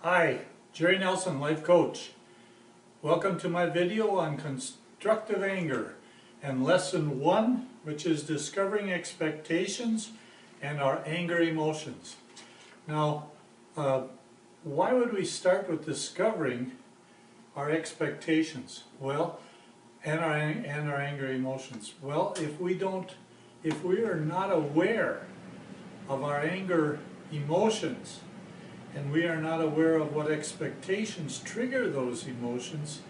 Hi, Jerry Nelson, Life Coach. Welcome to my video on constructive anger and lesson 1, which is discovering expectations and our anger emotions. Now, why would we start with discovering our expectations? Well, and our anger emotions. Well, if we are not aware of our anger emotions, and we are not aware of what expectations trigger those emotions,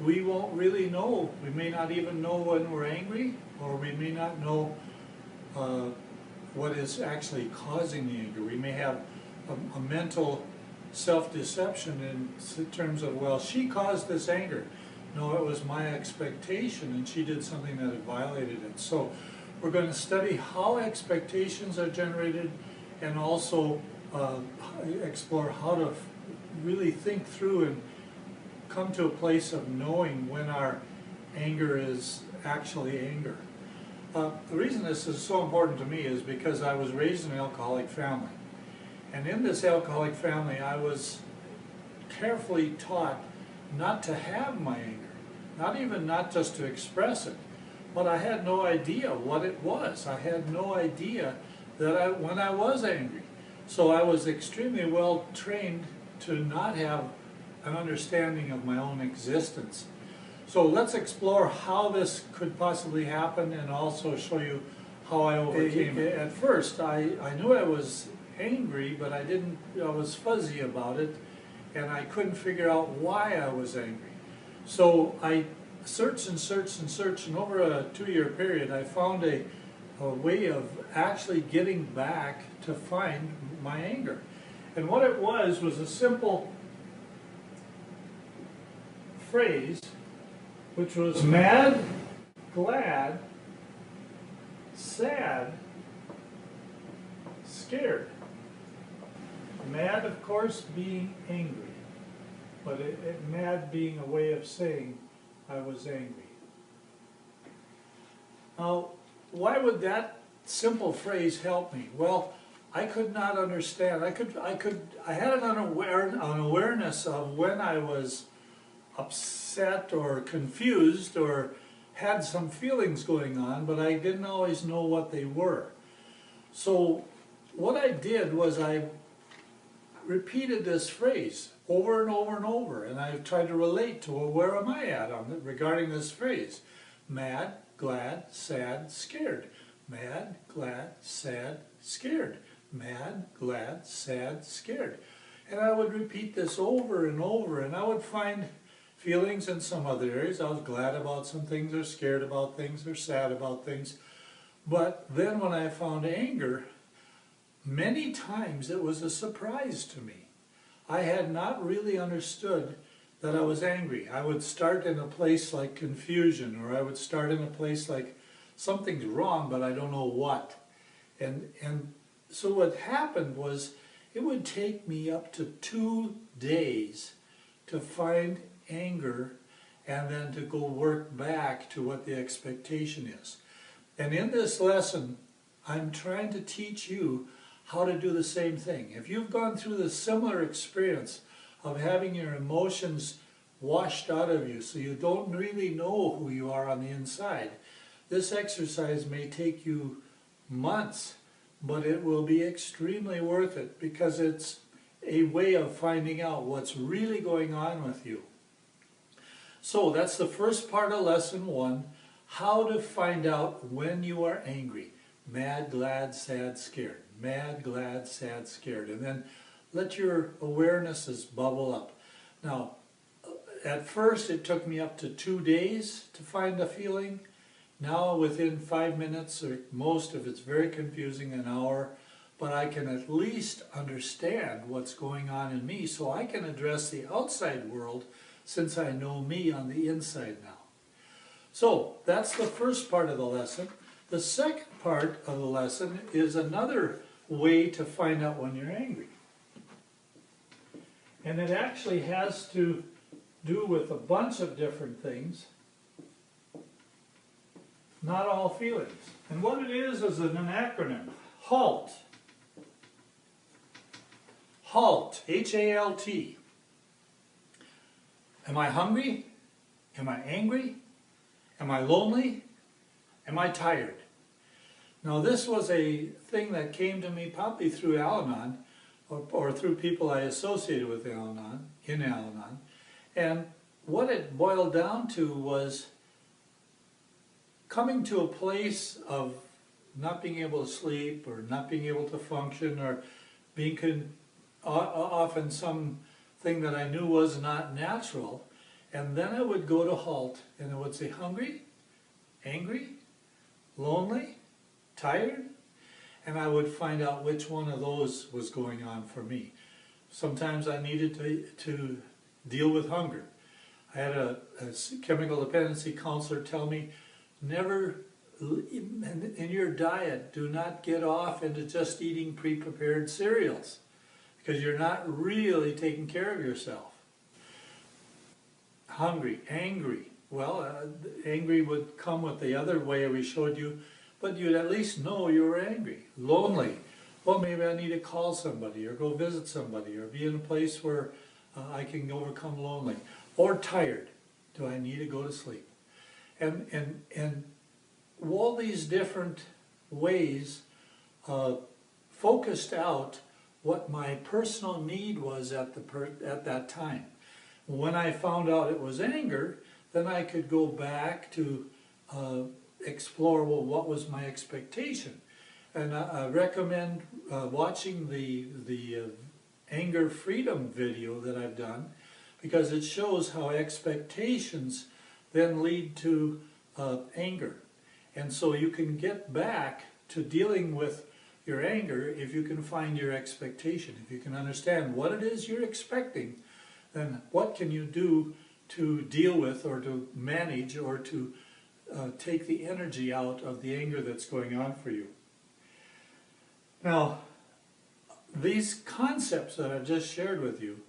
we won't really know. We may not even know when we're angry, or we may not know what is actually causing the anger. We may have a mental self-deception in terms of, well, she caused this anger. No, it was my expectation, and she did something that violated it. So we're going to study how expectations are generated, and also explore how to really think through and come to a place of knowing when our anger is actually anger. The reason this is so important to me is because I was raised in an alcoholic family. And in this alcoholic family, I was carefully taught not to have my anger, not just to express it, but I had no idea what it was. I had no idea that when I was angry. So I was extremely well trained to not have an understanding of my own existence. So let's explore how this could possibly happen, and also show you how I overcame it. At first, I knew I was angry, but I was fuzzy about it, and I couldn't figure out why I was angry. So I searched and searched and searched, and over a 2-year period, I found a way of actually getting back to find my anger. And what it was a simple phrase, which was mad, glad, sad, scared. Mad, of course, being angry, but mad being a way of saying I was angry. Now, why would that simple phrase help me? Well, I could not understand. I had an awareness of when I was upset or confused or had some feelings going on, but I didn't always know what they were. So what I did was I repeated this phrase over and over and over, and I tried to relate to, well, where am I at on it regarding this phrase? Mad, glad, sad, scared. Mad, glad, sad, scared. Mad, glad, sad, scared. And I would repeat this over and over, and I would find feelings in some other areas. I was glad about some things, or scared about things, or sad about things. But then when I found anger, many times it was a surprise to me. I had not really understood that I was angry. I would start in a place like confusion, or I would start in a place like something's wrong, but I don't know what. And so what happened was, it would take me up to 2 days to find anger, and then to go work back to what the expectation is. And in this lesson, I'm trying to teach you how to do the same thing. If you've gone through the similar experience of having your emotions washed out of you, so you don't really know who you are on the inside, this exercise may take you months, but it will be extremely worth it, because it's a way of finding out what's really going on with you. So that's the first part of lesson 1, how to find out when you are angry. Mad, glad, sad, scared. Mad, glad, sad, scared. And then let your awarenesses bubble up. Now, at first it took me up to 2 days to find a feeling. Now within 5 minutes, or most, if it's very confusing, an hour, but I can at least understand what's going on in me, so I can address the outside world, since I know me on the inside now. So that's the first part of the lesson. The second part of the lesson is another way to find out when you're angry. And it actually has to do with a bunch of different things, not all feelings. And what it is an acronym. HALT. HALT, H-A-L-T. Am I hungry? Am I angry? Am I lonely? Am I tired? Now this was a thing that came to me probably through Al-Anon, or through people I associated with Al-Anon, in Al-Anon. And what it boiled down to was coming to a place of not being able to sleep, or not being able to function, or being often something that I knew was not natural. And then I would go to HALT, and I would say, hungry, angry, lonely, tired, and I would find out which one of those was going on for me. Sometimes I needed to deal with hunger. I had a chemical dependency counselor tell me, never, in your diet, do not get off into just eating pre-prepared cereals, because you're not really taking care of yourself. Hungry, angry. Well, angry would come with the other way we showed you, but you'd at least know you were angry. Lonely. Well, maybe I need to call somebody, or go visit somebody, or be in a place where I can overcome lonely. Or tired. Do I need to go to sleep? And all these different ways focused out what my personal need was at that time. When I found out it was anger, then I could go back to explore, well, what was my expectation? And I recommend watching the anger freedom video that I've done, because it shows how expectations then lead to anger. And so you can get back to dealing with your anger if you can find your expectation. If you can understand what it is you're expecting, then what can you do to deal with, or to manage, or to take the energy out of the anger that's going on for you. Now, these concepts that I've just shared with you,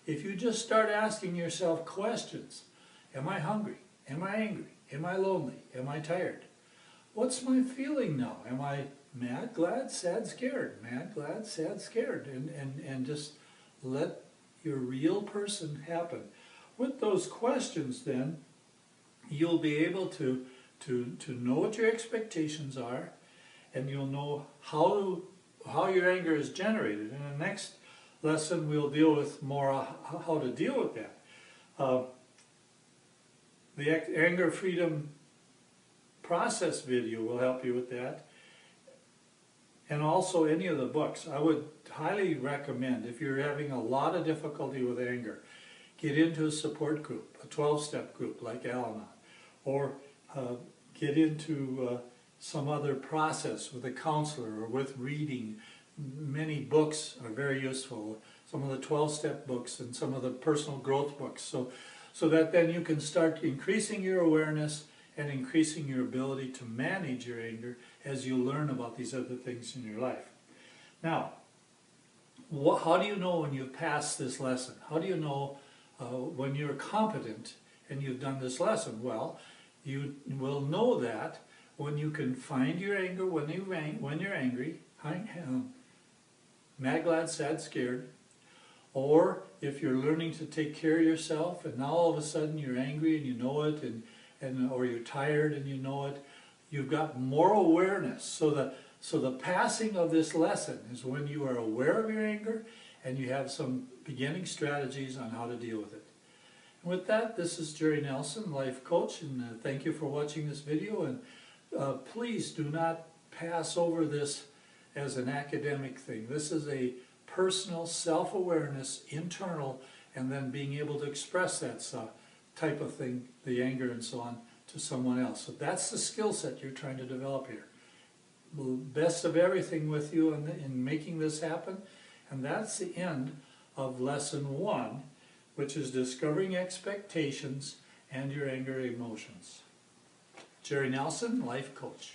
if you just start asking yourself questions, am I hungry? Am I angry? Am I lonely? Am I tired? What's my feeling now? Am I mad, glad, sad, scared? Mad, glad, sad, scared. And just let your real person happen. With those questions, then, you'll be able to know what your expectations are, and you'll know how your anger is generated. In the next lesson, we'll deal with more how to deal with that. The Anger Freedom Process video will help you with that. And also any of the books. I would highly recommend, if you're having a lot of difficulty with anger, get into a support group, a 12-step group like Al-Anon, or get into some other process with a counselor, or with reading. Many books are very useful, some of the 12-step books and some of the personal growth books, so that then you can start increasing your awareness and increasing your ability to manage your anger as you learn about these other things in your life. Now, how do you know when you've passed this lesson? How do you know when you're competent and you've done this lesson? Well, you will know that when you can find your anger when you're angry, mad, glad, sad, scared, or if you're learning to take care of yourself and now all of a sudden you're angry and you know it, or you're tired and you know it, you've got more awareness. So the passing of this lesson is when you are aware of your anger and you have some beginning strategies on how to deal with it. And with that, this is Jerry Nelson, Life Coach, and thank you for watching this video. And please do not pass over this as an academic thing. This is a personal self-awareness, internal, and then being able to express that type of thing, the anger and so on, to someone else. So that's the skill set you're trying to develop here. Best of everything with you in making this happen. And that's the end of lesson 1, which is discovering expectations and your anger emotions. Jerry Nelson, Life Coach.